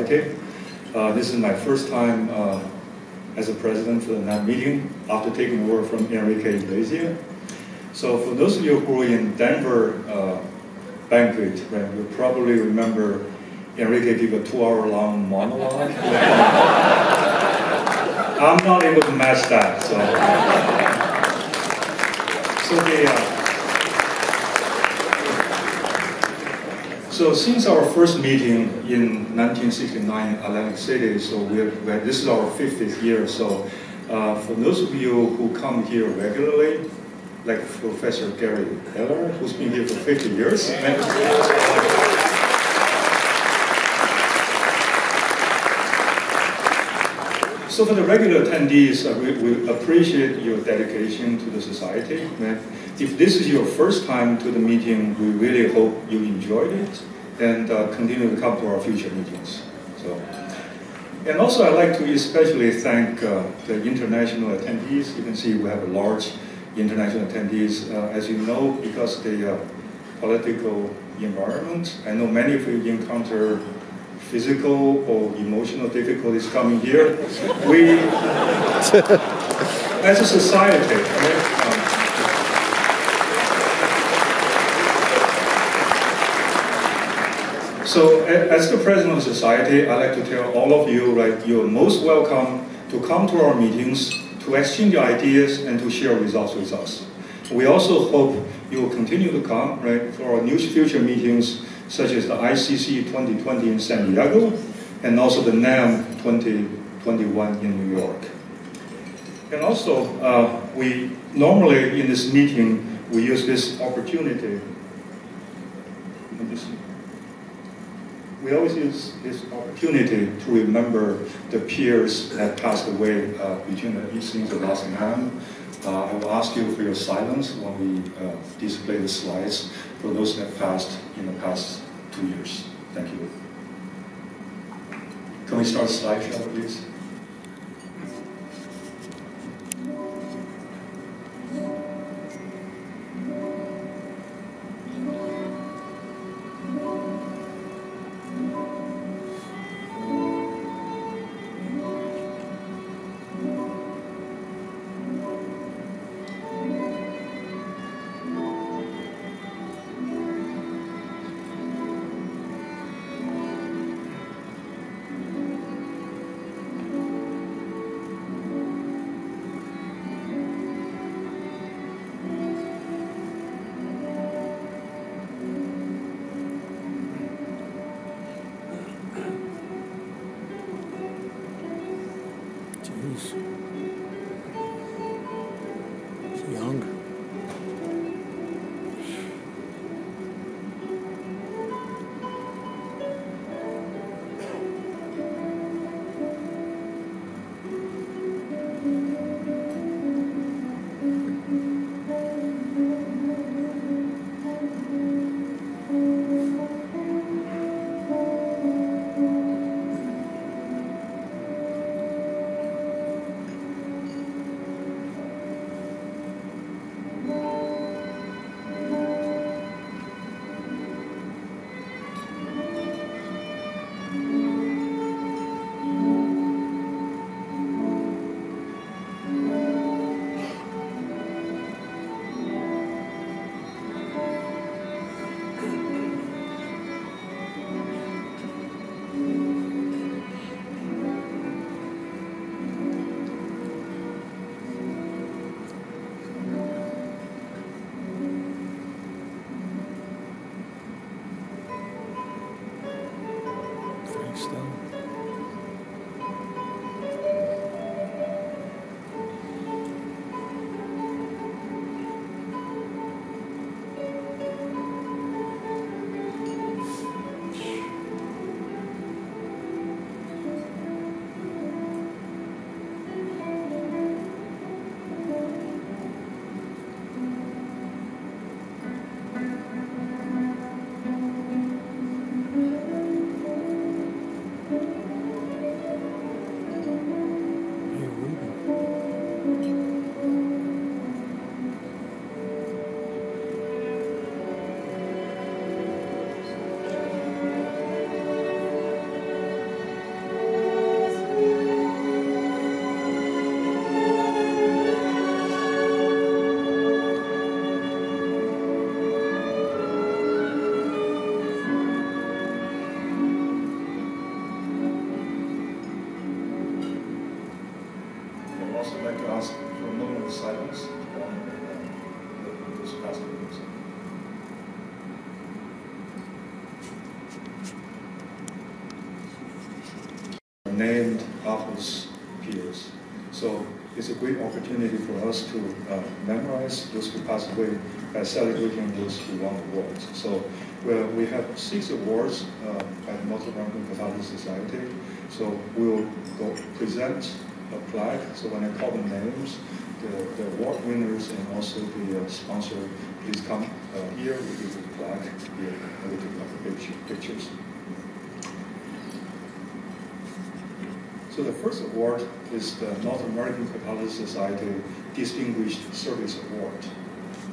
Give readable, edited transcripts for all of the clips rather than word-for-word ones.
Society. This is my first time as a president for the NAM meeting after taking over from Enrique Iglesias. So for those of you who are in Denver banquet, right, you probably remember Enrique gave a 2-hour-long monologue. I'm not able to match that. So since our first meeting in 1969 in Atlantic City, so this is our 50th year. So for those of you who come here regularly, like Professor Gary Heller, who's been here for 50 years. So for the regular attendees, we appreciate your dedication to the society. If this is your first time to the meeting, we really hope you enjoyed it and continue to come to our future meetings. And also I'd like to especially thank the international attendees. You can see we have a large international attendees. As you know, because the political environment, I know many of you encounter physical or emotional difficulties coming here. We, as a society, so as the president of the society, I'd like to tell all of you, right, you're most welcome to come to our meetings, to exchange your ideas, and to share results with us. We also hope you will continue to come, right, for our new future meetings, such as the ICC 2020 in San Diego, and also the NAM 2021 in New York. And also, we normally in this meeting, we use this opportunity. We always use this opportunity to remember the peers that passed away between the evenings of last NAM. I will ask you for your silence when we display the slides for those that passed in the past 2 years. Thank you. Can we start the slideshow, please? ask for a moment of silence on this past weeks. Named after peers. So it's a great opportunity for us to memorize those who passed away by celebrating those who won awards. So we have 6 awards by the Multi-American Pathology Society. So we'll go present a plaque. So when I call the names, the award winners and also the sponsor, please come here. We give the plaque here and we take pictures. So the first award is the North American Pathology Society Distinguished Service Award.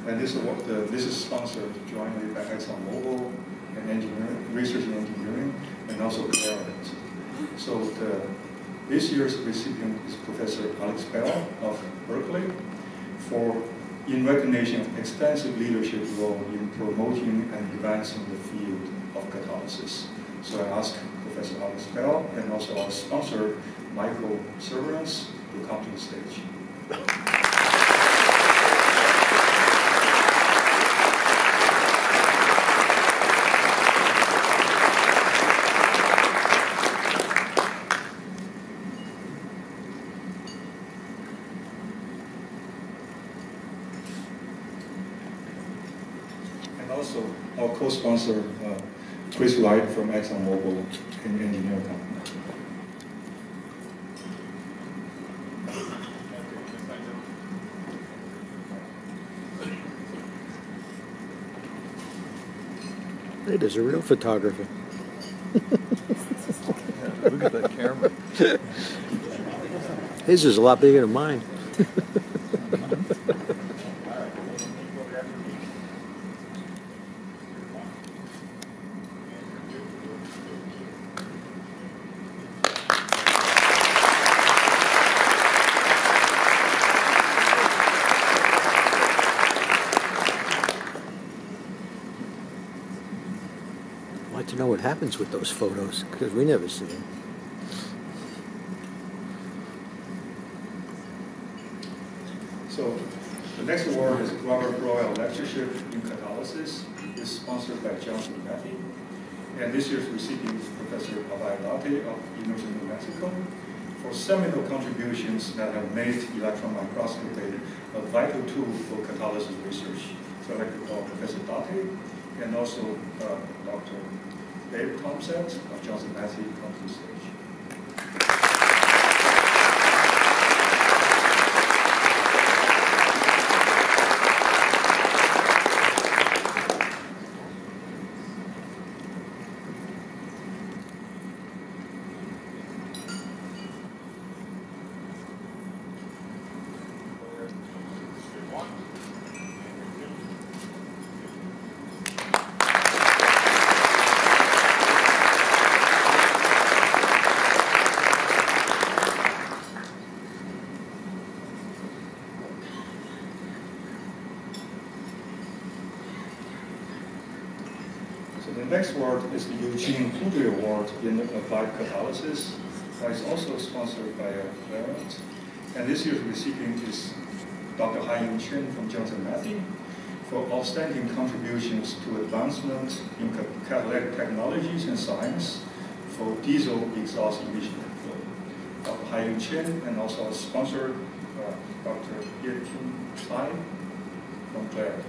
And this award, this is sponsored jointly by ExxonMobil and Research and Engineering, and also Clarent. So this year's recipient is Professor Alex Bell of Berkeley in recognition of extensive leadership role in promoting and advancing the field of catalysis. So I ask Professor Alex Bell and also our sponsor, Michael Severance, to come to the stage. And also our co-sponsor, Chris Wright from ExxonMobil in engineering company. It is a real photographer. Yeah, look at that camera. His is a lot bigger than mine. I'd like to know what happens with those photos, because we never see them. So the next award is Robert Royal Lectureship in Catalysis. It's sponsored by Johnson Matthey. And this year's recipient is Professor Abay of University of New Mexico for seminal contributions that have made electron microscopy a vital tool for catalysis research. So I'd like to call Professor Date and also Dr. Dave Tomset of Johnson Matthey come to the stage. The next award is the Eugene Kudry Award in Applied Catalysis. It's also sponsored by Clarent. And this year's recipient is Dr. Chen from Johnson Matthey for outstanding contributions to advancement in catalytic technologies and science for diesel exhaust emission control. Dr. Chen and also our sponsor, Dr. Yirkin Tsai from Clarent.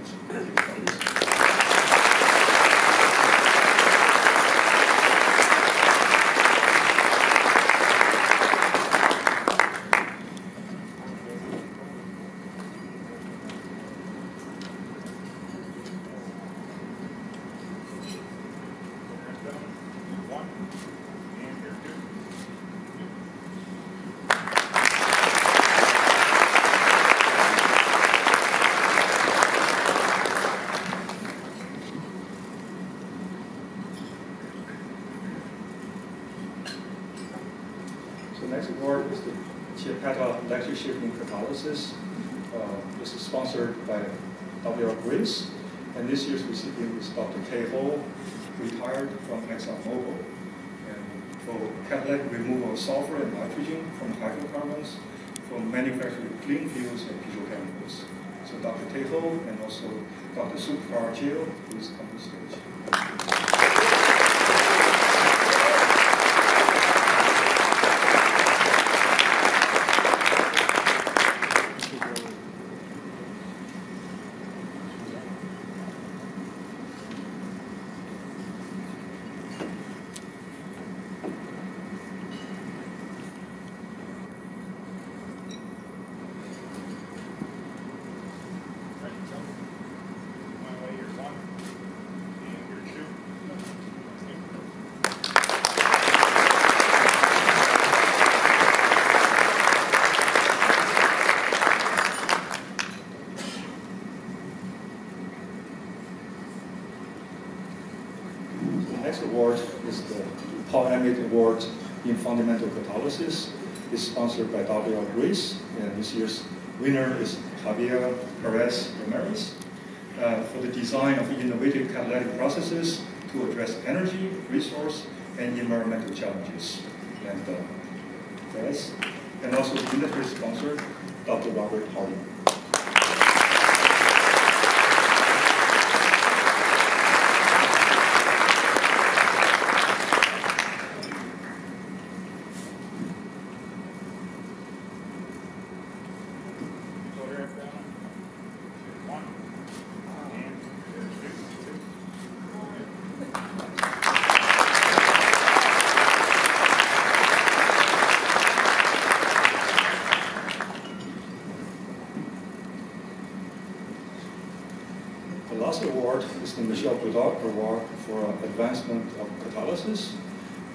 The next award is the Chiapetta Lectureship in Catalysis. This is sponsored by W.R. Grace, and this year's recipient is Dr. Kay Ho, retired from ExxonMobil, and for catalytic removal of sulfur and nitrogen from hydrocarbons for manufacturing clean fuels and petrochemicals. So Dr. Teho and also Dr. Sukar Jill, please come to the stage. Award is the Paul Emmett Award in Fundamental Catalysis. It's sponsored by W.L. Grace, and this year's winner is Javier Perez Ramirez for the design of innovative catalytic processes to address energy, resource, and environmental challenges. And Perez, and also the industry sponsor, Dr. Robert Harding. The last award is the Michel Boudard Award for Advancement of Catalysis.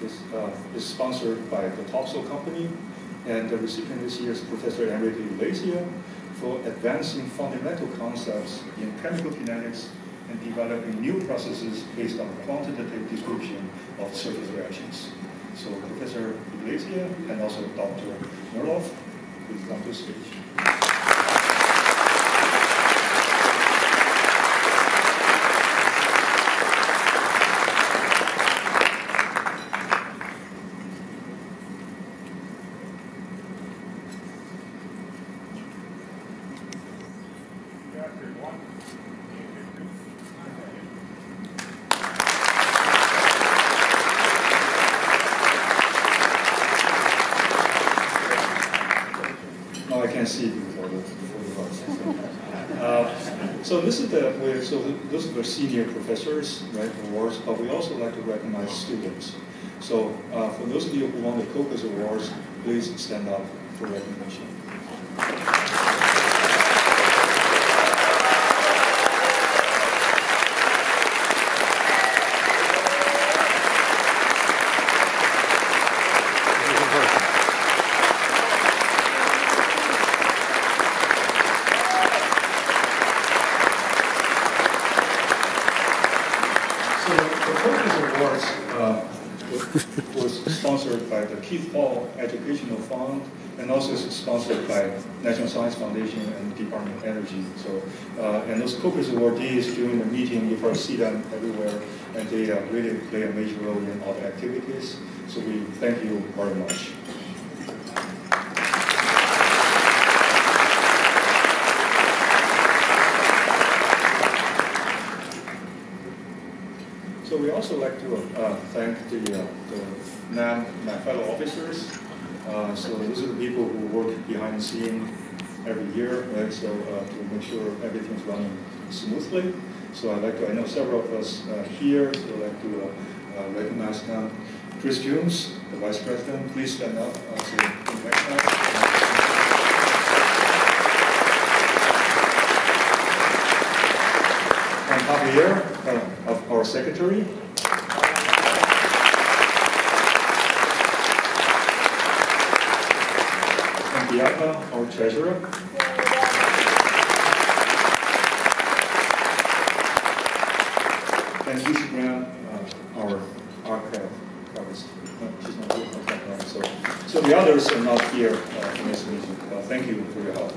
It's sponsored by the Topsoil Company, and the recipient this year is Professor Enrique Iglesias for advancing fundamental concepts in chemical kinetics and developing new processes based on quantitative description of surface reactions. So Professor Iglesias and also Dr. Nerloff, please come to the stage. No, I can't see before the so this is those are the senior professors, right, awards, but we also like to recognize students. So for those of you who won the COCUS awards, please stand up for recognition. Was sponsored by the Keith Paul Educational Fund, and also is sponsored by National Science Foundation and Department of Energy. So, and those COCUS awardees during the meeting, you probably see them everywhere, and they really play a major role in all the activities. So we thank you very much. So we also like to thank my fellow officers. So those are the people who work behind the scene every year, right? So to make sure everything's running smoothly. So I know several of us here, so I'd like to recognize them. Chris Jones, the Vice President, please stand up. And Javier, of our secretary. And Bianca, our treasurer. And Lucy Graham, our archivist. No, she's not here. Okay, so the others are not here in this meeting. Thank you for your help.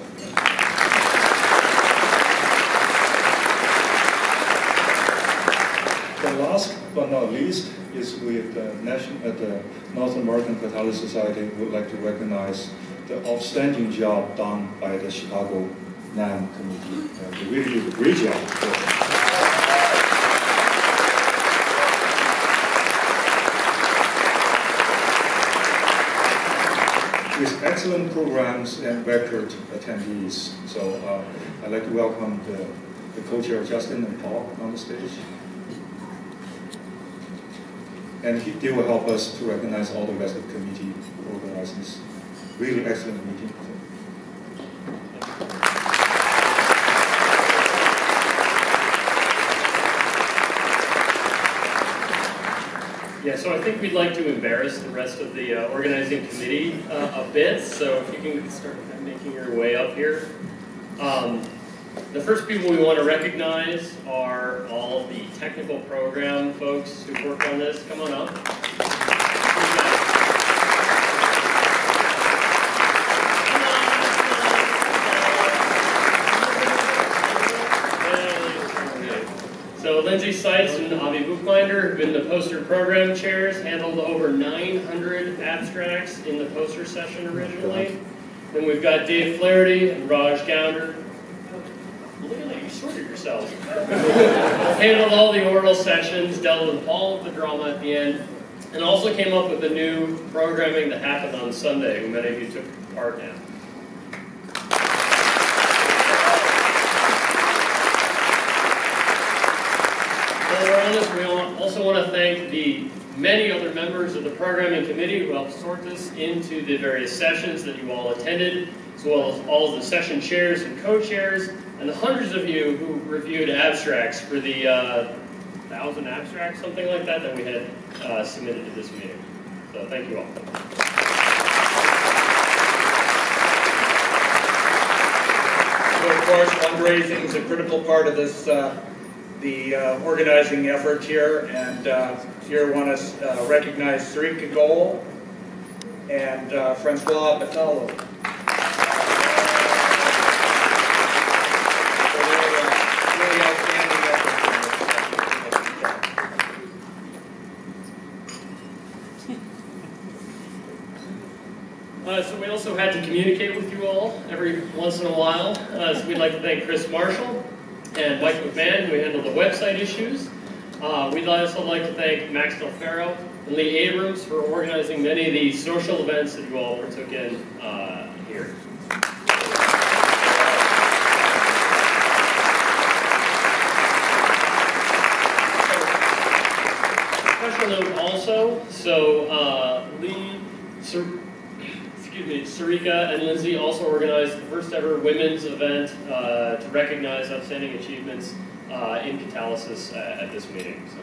And last but not least is with the North American Catalyst Society. We would like to recognize the outstanding job done by the Chicago NAM committee. They really did a great job. With excellent programs and record attendees. So I'd like to welcome the co-chair Justin and Paul on the stage. And they will help us to recognize all the rest of the committee who organized this really excellent meeting. Yeah, so I think we'd like to embarrass the rest of the organizing committee a bit, so if you can start making your way up here. The first people we want to recognize are all the technical program folks who worked on this. Come on up. So Lindsay Seitz and Avi Buchbinder have been the poster program chairs, handled over 900 abstracts in the poster session originally. Then we've got Dave Flaherty and Raj Gounder. Look at that, you sorted yourselves. Handled all the oral sessions, dealt with all of the drama at the end, and also came up with the new programming that happened on Sunday, who many of you took part in. We also want to thank the many other members of the programming committee who helped sort this into the various sessions that you all attended, as well as all of the session chairs and co-chairs, and the hundreds of you who reviewed abstracts for the 1,000 abstracts, something like that, that we had submitted to this meeting. So thank you all. So of course, fundraising is a critical part of this the organizing effort here, and here I want to recognize Sarika Goal and Francois Batallo. For their really outstanding So we also had to communicate with you all every once in a while. So we'd like to thank Chris Marshall and Mike McMahon, who handled the website issues. We'd also like to thank Max Del Ferro and Lee Abrams for organizing many of the social events that you all partook in here. Special note also, so Sarika and Lindsay also organized the first ever women's event to recognize outstanding achievements in catalysis at this meeting. So.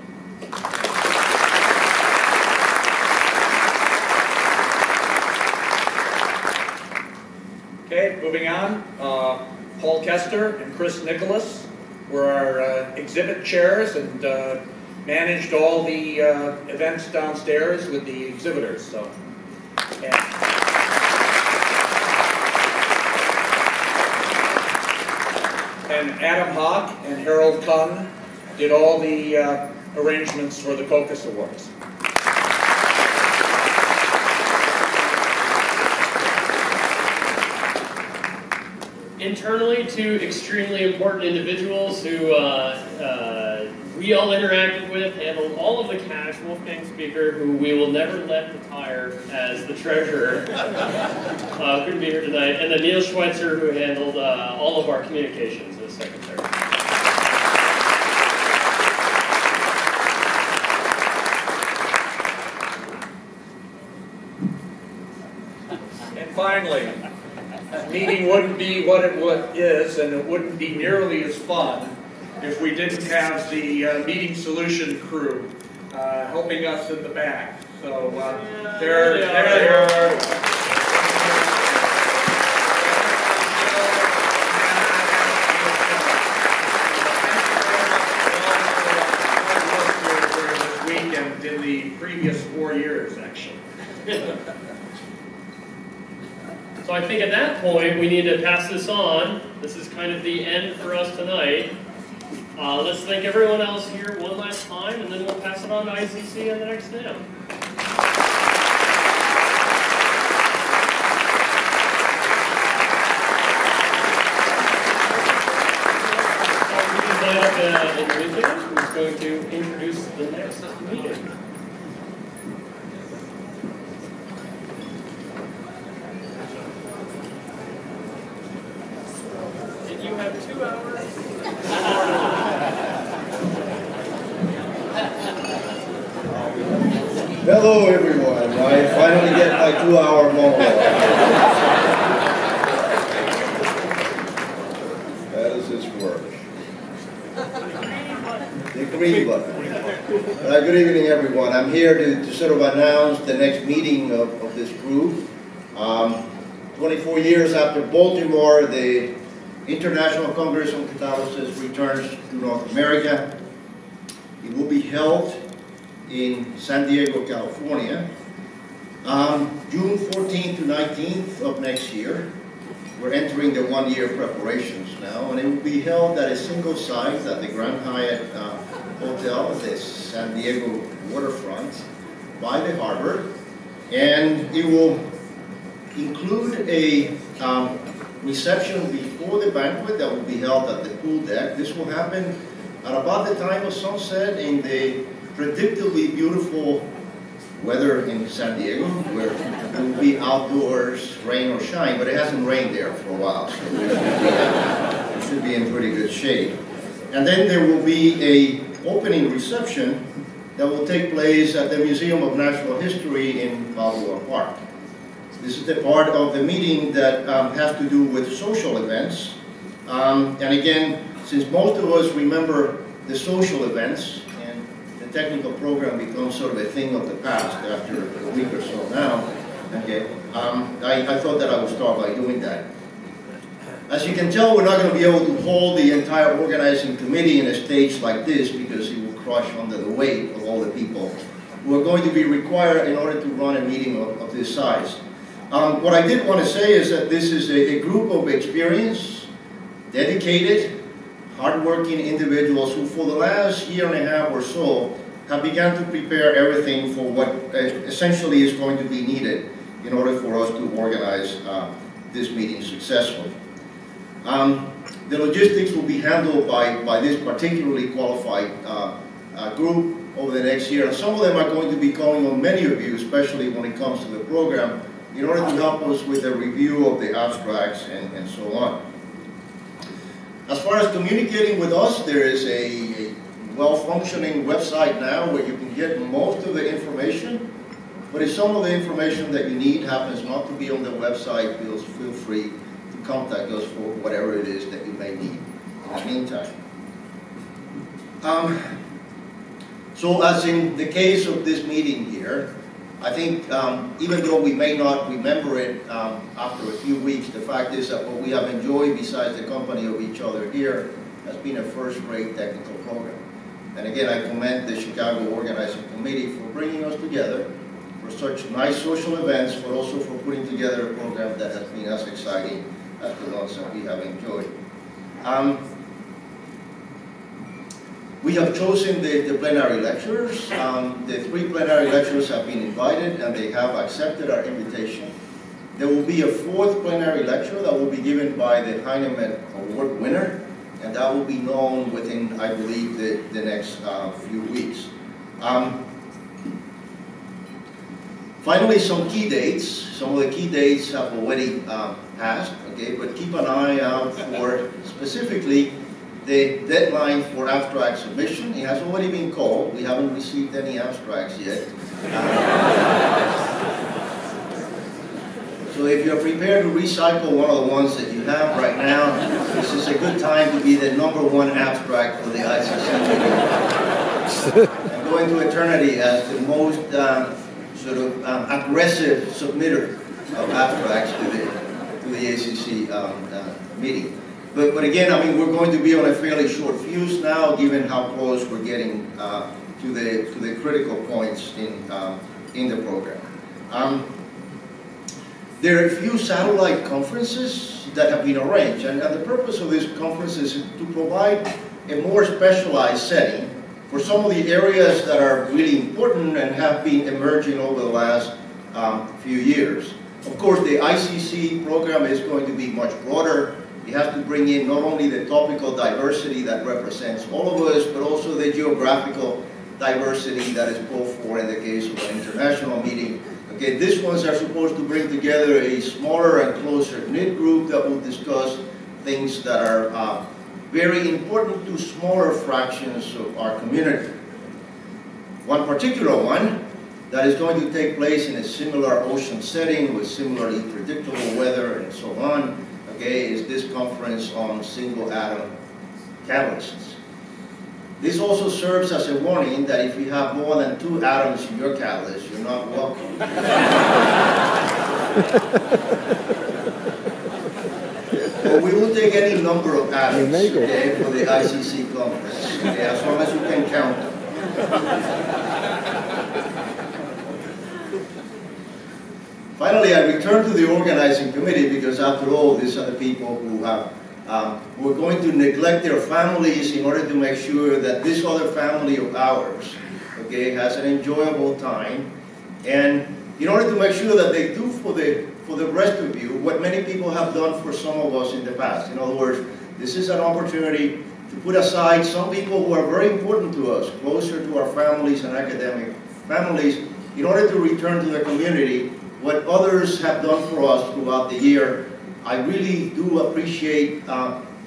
Okay, moving on. Paul Kester and Chris Nicholas were our exhibit chairs and managed all the events downstairs with the exhibitors. So. And Adam Hawk and Harold Kung did all the arrangements for the Cocos Awards. Internally, two extremely important individuals who we all interacted with, handled all of the cash. Wolfgang Speaker, who we will never let retire as the treasurer, couldn't be here tonight, and then Neil Schweitzer, who handled all of our communications as secretary. And finally, that meeting wouldn't be what it is, and it wouldn't be nearly as fun if we didn't have the meeting solution crew helping us in the back. So there they are. This weekend in the previous 4 years, actually. So I think at that point, we need to pass this on. This is kind of the end for us tonight. Let's thank everyone else here one last time, and then we'll pass it on to ICC and the next NAM. And with that, who's going to introduce the next meeting? And you have 2 hours. Hello everyone, I finally get my 2-hour monologue. How does this work? The green button. Good evening everyone. I'm here to sort of announce the next meeting of this group. 24 years after Baltimore, the International Congress on Catalysis returns to North America. It will be held in San Diego, California, June 14th to 19th of next year. We're entering the 1-year preparations now, and it will be held at a single site at the Grand Hyatt Hotel at the San Diego waterfront by the harbor, and it will include a reception before the banquet that will be held at the pool deck. This will happen at about the time of sunset in the predictably beautiful weather in San Diego, where it will be outdoors, rain or shine, but it hasn't rained there for a while, so we should be in pretty good shape. And then there will be an opening reception that will take place at the Museum of Natural History in Balboa Park. This is the part of the meeting that has to do with social events. And again, since most of us remember the social events, technical program becomes sort of a thing of the past after a week or so now. Okay, I thought that I would start by doing that. As you can tell, we're not going to be able to hold the entire organizing committee in a stage like this because it will crush under the weight of all the people who are going to be required in order to run a meeting of this size. What I did want to say is that this is a group of experienced, dedicated, hardworking individuals who for the last 1.5 years or so have begun to prepare everything for what essentially is going to be needed in order for us to organize this meeting successfully. The logistics will be handled by this particularly qualified group over the next year, and some of them are going to be calling on many of you, especially when it comes to the program, in order to help us with a review of the abstracts and so on. As far as communicating with us, there is a well-functioning website now where you can get most of the information, but if some of the information that you need happens not to be on the website, feel free to contact us for whatever it is that you may need in the meantime. So as in the case of this meeting here, I think even though we may not remember it after a few weeks, the fact is that what we have enjoyed besides the company of each other here has been a first-rate technical program. And again, I commend the Chicago Organizing Committee for bringing us together for such nice social events, but also for putting together a program that has been as exciting as the ones that we have enjoyed. We have chosen the plenary lecturers. The 3 plenary lecturers have been invited and they have accepted our invitation. There will be a 4th plenary lecture that will be given by the Heinemann Award winner, and that will be known within, I believe, the next few weeks. Finally, some key dates. Some of the key dates have already passed, okay, but keep an eye out for specifically the deadline for abstract submission. It has already been called. We haven't received any abstracts yet. So if you're prepared to recycle one of the ones that you have right now, this is a good time to be the #1 abstract for the ICC. And go into eternity as the most aggressive submitter of abstracts to the ACC meeting. But again, I mean, we're going to be on a fairly short fuse now, given how close we're getting to the critical points in the program. There are a few satellite conferences that have been arranged, and the purpose of these conferences is to provide a more specialized setting for some of the areas that are really important and have been emerging over the last few years. Of course, the ICC program is going to be much broader. it has to bring in not only the topical diversity that represents all of us, but also the geographical diversity that is called for in the case of an international meeting. Okay, these ones are supposed to bring together a smaller and closer knit group that will discuss things that are very important to smaller fractions of our community. One particular one that is going to take place in a similar ocean setting with similarly predictable weather and so on, okay, is this conference on single atom catalysts. This also serves as a warning that if you have more than 2 atoms in your catalyst, you're not welcome. But we will take any number of atoms, okay, for the ICC conference, okay, as long as you can count them. Finally, I return to the organizing committee because, after all, these are the people who are going to neglect their families in order to make sure that this other family of ours, okay, has an enjoyable time, and in order to make sure that they do for the rest of you what many people have done for some of us in the past. In other words, this is an opportunity to put aside some people who are very important to us, closer to our families and academic families, in order to return to the community what others have done for us throughout the year. I really do appreciate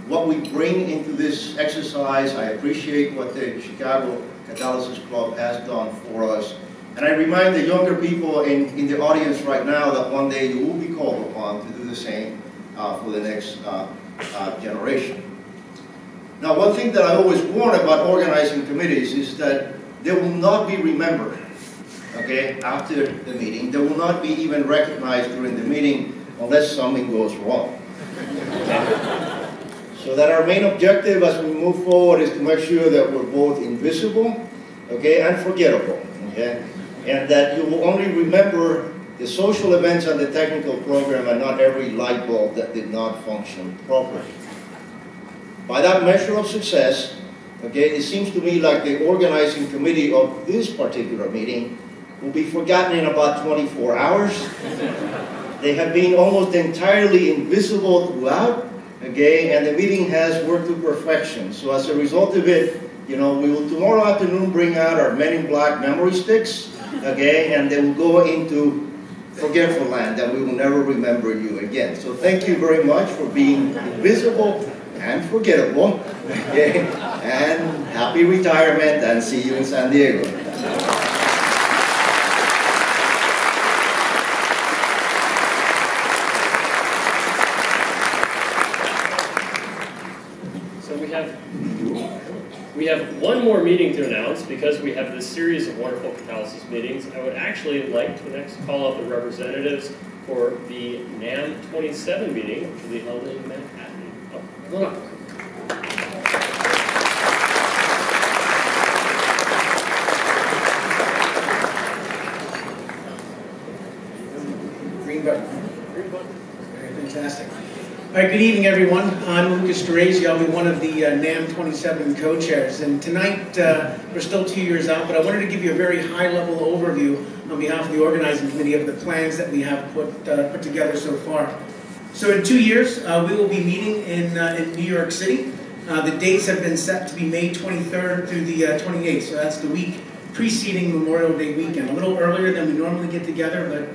what we bring into this exercise. I appreciate what the Chicago Catalysis Club has done for us. And I remind the younger people in the audience right now that one day you will be called upon to do the same for the next generation. Now, one thing that I always warn about organizing committees is that they will not be remembered, okay, after the meeting. They will not be even recognized during the meeting unless something goes wrong. So that our main objective as we move forward is to make sure that we're both invisible, okay, and forgettable, okay, and that you will only remember the social events and the technical program and not every light bulb that did not function properly. By that measure of success, okay, it seems to me like the organizing committee of this particular meeting will be forgotten in about 24 hours. They have been almost entirely invisible throughout, okay, and the meeting has worked to perfection. So as a result of it, you know, we will tomorrow afternoon bring out our Men in Black memory sticks, okay, and then we'll go into forgetful land and we will never remember you again. So thank you very much for being invisible and forgettable, okay, and happy retirement, and see you in San Diego. We have one more meeting to announce because we have this series of wonderful Catalysis meetings. I would actually like to next call out the representatives for the NAM 27 meeting, which will be held in Manhattan. Oh, hold on. Green button. Green button. Very fantastic. All right, good evening, everyone. I'm Lucas Teresi. I'll be one of the NAM 27 co-chairs. And tonight, we're still 2 years out, but I wanted to give you a very high-level overview on behalf of the organizing committee of the plans that we have put together so far. So in 2 years, we will be meeting in New York City. The dates have been set to be May 23rd through the 28th, so that's the week preceding Memorial Day weekend. A little earlier than we normally get together, but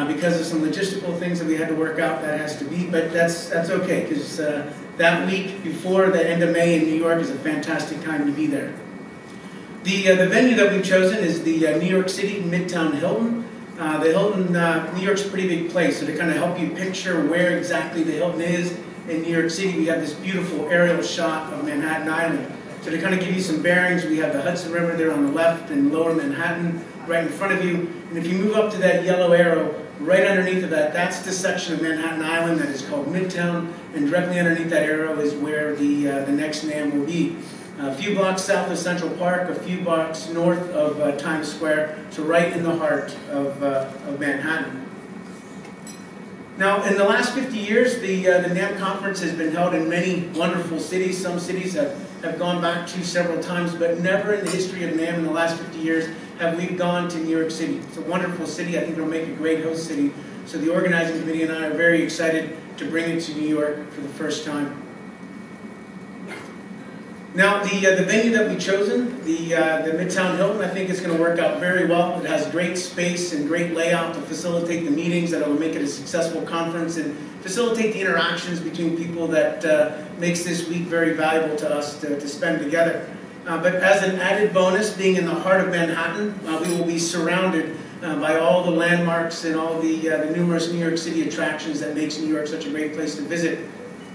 because of some logistical things that we had to work out, that has to be, but that's okay, because that week before the end of May in New York is a fantastic time to be there. The venue that we've chosen is the New York City Midtown Hilton. The Hilton, New York's a pretty big place, so to kind of help you picture where exactly the Hilton is in New York City, we have this beautiful aerial shot of Manhattan Island. So to kind of give you some bearings, we have the Hudson River there on the left and lower Manhattan right in front of you. And if you move up to that yellow arrow, right underneath of that, that's the section of Manhattan Island that is called Midtown, and directly underneath that arrow is where the next NAM will be. A few blocks south of Central Park, a few blocks north of Times Square, so right in the heart of Manhattan. Now, in the last 50 years, the NAM conference has been held in many wonderful cities. Some cities have gone back to several times, but never in the history of NAM in the last 50 years have we gone to New York City. It's a wonderful city. I think it'll make a great host city So the organizing committee and I are very excited to bring it to New York for the first time. Now, the venue that we've chosen, the Midtown Hilton, I think is going to work out very well. It has great space and great layout to facilitate the meetings that will make it a successful conference and facilitate the interactions between people that makes this week very valuable to us to spend together. But as an added bonus, being in the heart of Manhattan, we will be surrounded by all the landmarks and all the numerous New York City attractions that makes New York such a great place to visit.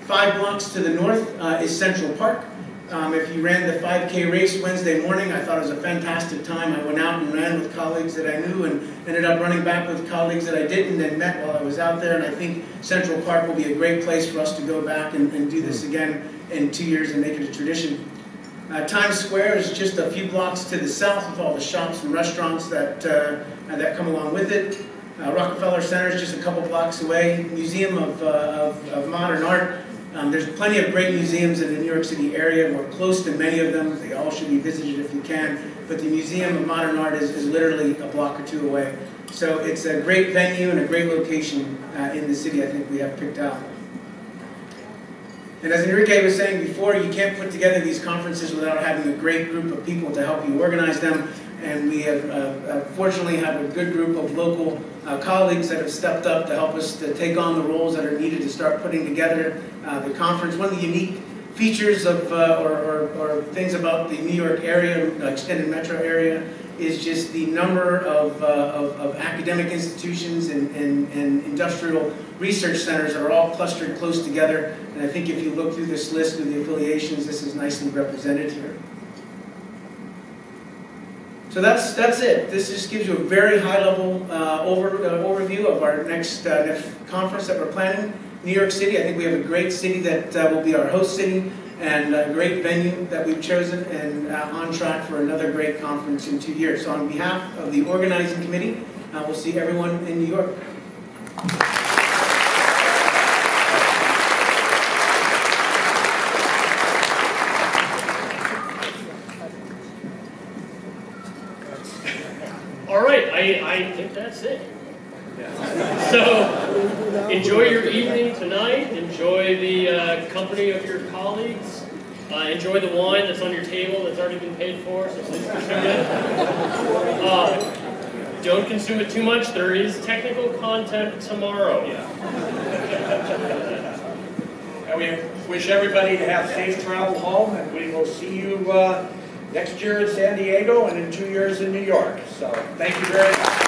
5 blocks to the north is Central Park. If you ran the 5K race Wednesday morning, I thought it was a fantastic time. I went out and ran with colleagues that I knew and ended up running back with colleagues that I didn't and met while I was out there. And I think Central Park will be a great place for us to go back and do this again in 2 years and make it a tradition. Times Square is just a few blocks to the south with all the shops and restaurants that come along with it. Rockefeller Center is just a couple blocks away. Museum of Modern Art. There's plenty of great museums in the New York City area. We're close to many of them. They all should be visited if you can. But the Museum of Modern Art is literally a block or two away. So it's a great venue and a great location in the city I think we have picked out. And as Enrique was saying before, you can't put together these conferences without having a great group of people to help you organize them. And we have fortunately have a good group of local colleagues that have stepped up to help us to take on the roles that are needed to start putting together the conference. One of the unique features of or things about the New York area, extended metro area, is just the number of academic institutions and industrial research centers that are all clustered close together. And I think if you look through this list of the affiliations, this is nicely represented here. So that's it. This just gives you a very high-level overview of our next conference that we're planning. New York City, I think we have a great city that will be our host city and a great venue that we've chosen and on track for another great conference in 2 years. So on behalf of the organizing committee, we'll see everyone in New York. All right, I think that's it. So enjoy your evening tonight. Enjoy the company of your colleagues. Enjoy the wine that's on your table that's already been paid for, so please consume it. Don't consume it too much. There is technical content tomorrow. And we wish everybody to have safe travel home, and we will see you next year in San Diego and in 2 years in New York. So thank you very much.